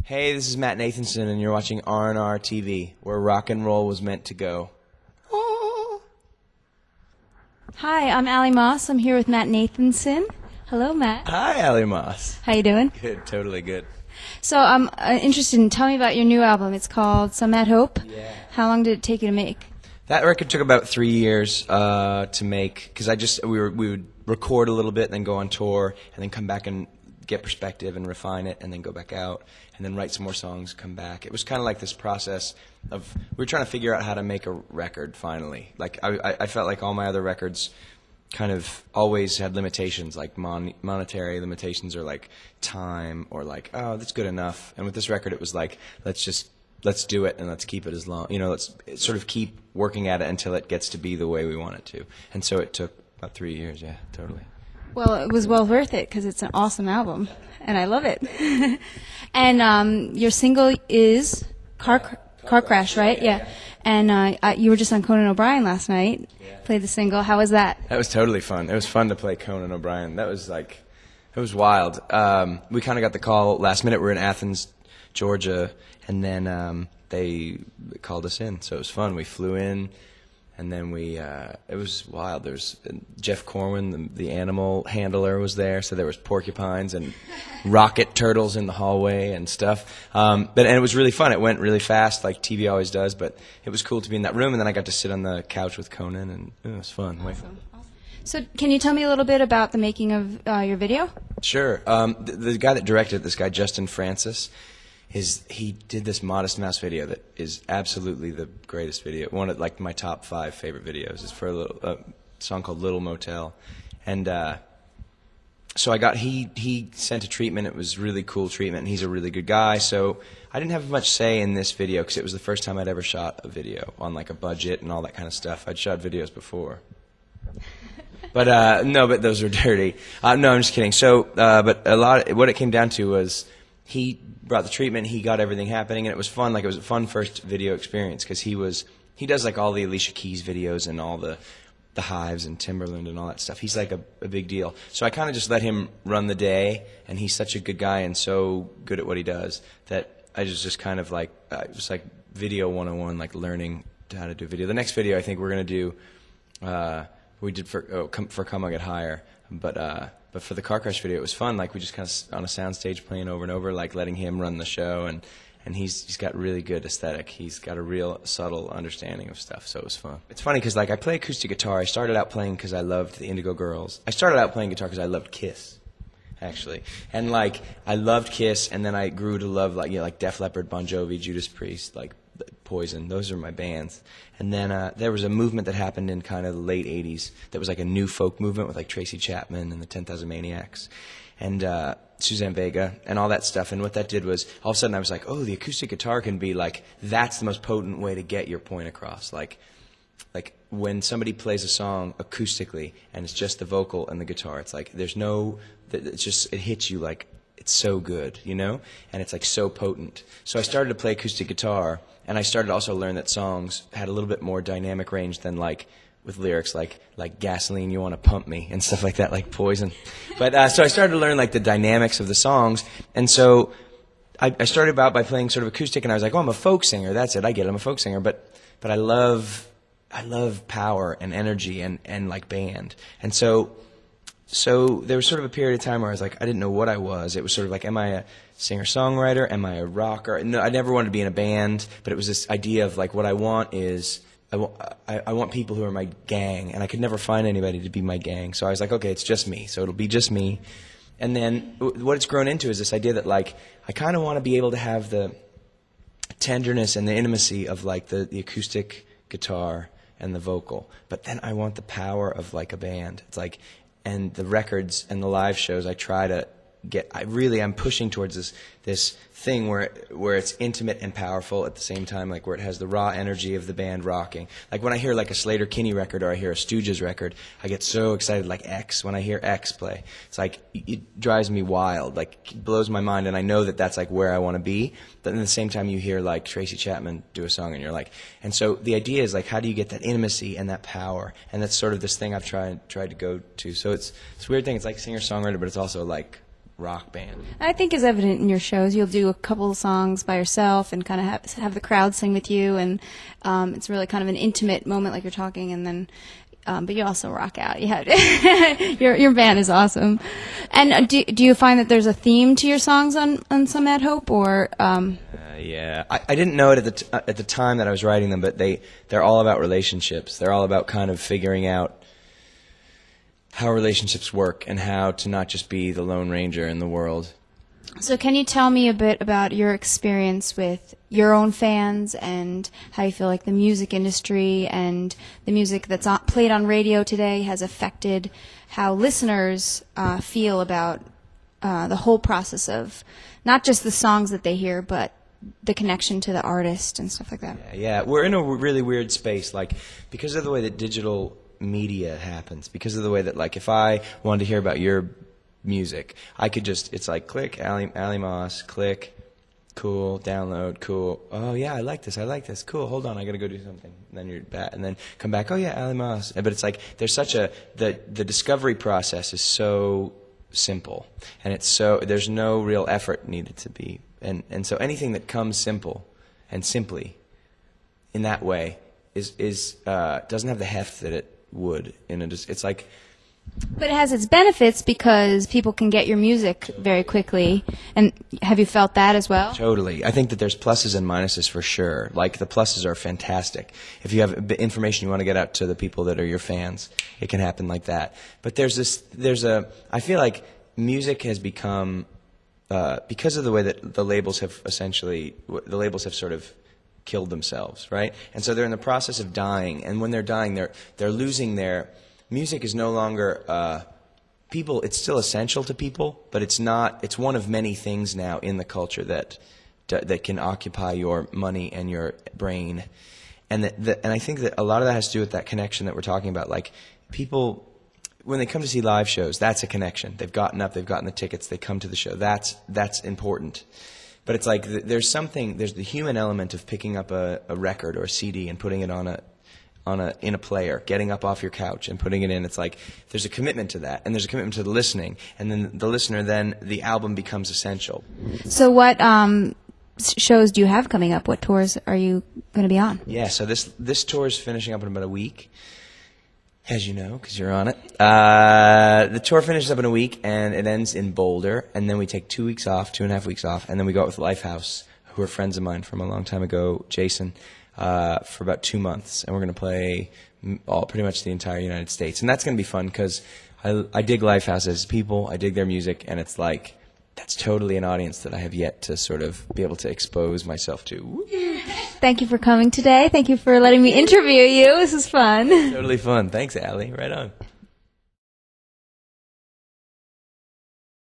Hey, this is Matt Nathanson, and you're watching RNR TV, where rock and roll was meant to go. Hi, I'm Allie Moss. I'm here with Matt Nathanson. Hello, Matt. Hi, Allie Moss. How you doing? Good, totally good. So I'm interested in, tell me about your new album. It's called Some At Hope. Yeah. How long did it take you to make? That record took about 3 years to make, because we would record a little bit and then go on tour and then come back and get perspective and refine it and then go back out and then write some more songs, come back. It was kind of like this process of, we were trying to figure out how to make a record finally. Like I felt like all my other records kind of always had limitations, like monetary limitations or like time or like, oh, that's good enough. And with this record it was like, let's do it and let's keep it as long, let's sort of keep working at it until it gets to be the way we want it to. And so it took about 3 years, yeah, totally. Well, it was well worth it because it's an awesome album, and I love it. And your single is Car Crash, right? Yeah. And you were just on Conan O'Brien last night. Yeah. Played the single. How was that? That was totally fun. It was fun to play Conan O'Brien. That was like, it was wild. We kind of got the call last minute. We're in Athens, Georgia, and then they called us in. So it was fun. We flew in. And then it was wild. There's Jeff Corwin, the animal handler, was there. So there was porcupines and rocket turtles in the hallway and stuff. And it was really fun. It went really fast, like TV always does. But it was cool to be in that room. And then I got to sit on the couch with Conan, and it was fun. Way fun. So can you tell me a little bit about the making of your video? Sure. The guy that directed it, this guy Justin Francis, he did this Modest Mouse video that is absolutely the greatest video. One of like my top 5 favorite videos. It's for a song called Little Motel, and so he sent a treatment. It was really cool treatment, and he's a really good guy. So I didn't have much say in this video because it was the first time I'd ever shot a video on like a budget and all that kind of stuff. I'd shot videos before. But no, but those were dirty. No, I'm just kidding. So, but what it came down to was he brought the treatment, he got everything happening, and it was fun. Like, it was a fun first video experience because he does like all the Alicia Keys videos and all the Hives and Timberland and all that stuff. He's like a big deal. So I kind of just let him run the day, and he's such a good guy and so good at what he does that I just kind of like, it was like video 101, like learning how to do video. The next video I think we're going to do, we did for Come On Get Higher, but for the Car Crash video, it was fun. Like, we just kind of on a soundstage playing over and over, like letting him run the show, and he's got really good aesthetic. He's got a real subtle understanding of stuff, so it was fun. It's funny because like I play acoustic guitar. I started out playing because I loved the Indigo Girls. I started out playing guitar because I loved Kiss, actually, and like I loved Kiss, and then I grew to love like Def Leppard, Bon Jovi, Judas Priest, like Poison. Those are my bands. And then there was a movement that happened in kind of the late 80s that was like a new folk movement with like Tracy Chapman and the 10,000 Maniacs and Suzanne Vega and all that stuff. And what that did was all of a sudden I was like, oh, the acoustic guitar can be like, that's the most potent way to get your point across. Like when somebody plays a song acoustically and it's just the vocal and the guitar, it's like there's no, it's just, it hits you like, it's so good, and it's like so potent. So I started to play acoustic guitar, and I started to also learn that songs had a little bit more dynamic range than like with lyrics like Gasoline, You Want to Pump Me and stuff like that, like Poison. But so I started to learn like the dynamics of the songs, and so I started out by playing sort of acoustic, and I was like, oh, I'm a folk singer. That's it. I get it. I'm a folk singer, but I love power and energy and like band, and so there was sort of a period of time where I was like, I didn't know what I was. It was sort of like, am I a singer-songwriter? Am I a rocker? No, I never wanted to be in a band, but it was this idea of like, what I want is, I want people who are my gang, and I could never find anybody to be my gang. So I was like, okay, it's just me, so it'll be just me. And then what it's grown into is this idea that like, I kind of want to be able to have the tenderness and the intimacy of like the acoustic guitar and the vocal, but then I want the power of like a band. It's like, and the records and the live shows, I try to get. I'm pushing towards this thing where it's intimate and powerful at the same time, like where it has the raw energy of the band rocking. Like when I hear like a Slater-Kinney record or I hear a Stooges record, I get so excited. Like X, when I hear X play, it's like it drives me wild. Like it blows my mind, and I know that that's like where I want to be. But at the same time, you hear like Tracy Chapman do a song, and you're like, and so the idea is like, how do you get that intimacy and that power? And that's sort of this thing I've tried to go to. So it's a weird thing. It's like singer-songwriter, but it's also like rock band. I think is evident in your shows. You'll do a couple of songs by yourself and kind of have the crowd sing with you, and it's really kind of an intimate moment, like you're talking, and then. But you also rock out. You have your band is awesome. And do you find that there's a theme to your songs on Some Mad Hope, or? Yeah, I didn't know it at the time that I was writing them, but they're all about relationships. They're all about kind of figuring out how relationships work and how to not just be the Lone Ranger in the world. So can you tell me a bit about your experience with your own fans and how you feel like the music industry and the music that's played on radio today has affected how listeners feel about the whole process of not just the songs that they hear, but the connection to the artist and stuff like that? Yeah, we're in a really weird space, like, because of the way that digital media happens, because of the way that, like, if I wanted to hear about your music, I could just, it's like, click, Ali Moss, click, cool, download, cool, oh yeah, I like this, cool, hold on, I gotta go do something, and then you're back, and then come back, oh yeah, Ali Moss, but it's like, there's such the discovery process is so simple, and it's so, there's no real effort needed to be, and so anything that comes simple, and simply, in that way, is doesn't have the heft that it would, it's like, but it has its benefits because people can get your music very quickly. And have you felt that as well? Totally. I think that there's pluses and minuses for sure. Like, the pluses are fantastic. If you have information you want to get out to the people that are your fans, it can happen like that. But I feel like music has become, because of the way that the labels have sort of killed themselves, right? And so they're in the process of dying, and when they're dying, they're losing their... Music is no longer people. It's still essential to people, but it's not. It's one of many things now in the culture that can occupy your money and your brain, and and I think that a lot of that has to do with that connection that we're talking about. Like, people, when they come to see live shows, that's a connection. They've gotten up, they've gotten the tickets, they come to the show. That's important. But it's like there's the human element of picking up a record or a CD and putting it in a player, getting up off your couch and putting it in. It's like there's a commitment to that, and there's a commitment to the listening, and then the listener, then the album becomes essential. So what shows do you have coming up? What tours are you going to be on? Yeah, so this tour is finishing up in about a week, as you know, because you're on it. The tour finishes up in a week, and it ends in Boulder, and then we take 2 weeks off, 2.5 weeks off, and then we go out with Lifehouse, who are friends of mine from a long time ago, Jason, for about 2 months, and we're going to play pretty much the entire United States. And that's going to be fun because I dig Lifehouse as people, I dig their music, and it's like, that's totally an audience that I have yet to sort of be able to expose myself to. Thank you for coming today. Thank you for letting me interview you. This is fun. Totally fun. Thanks, Allie. Right on.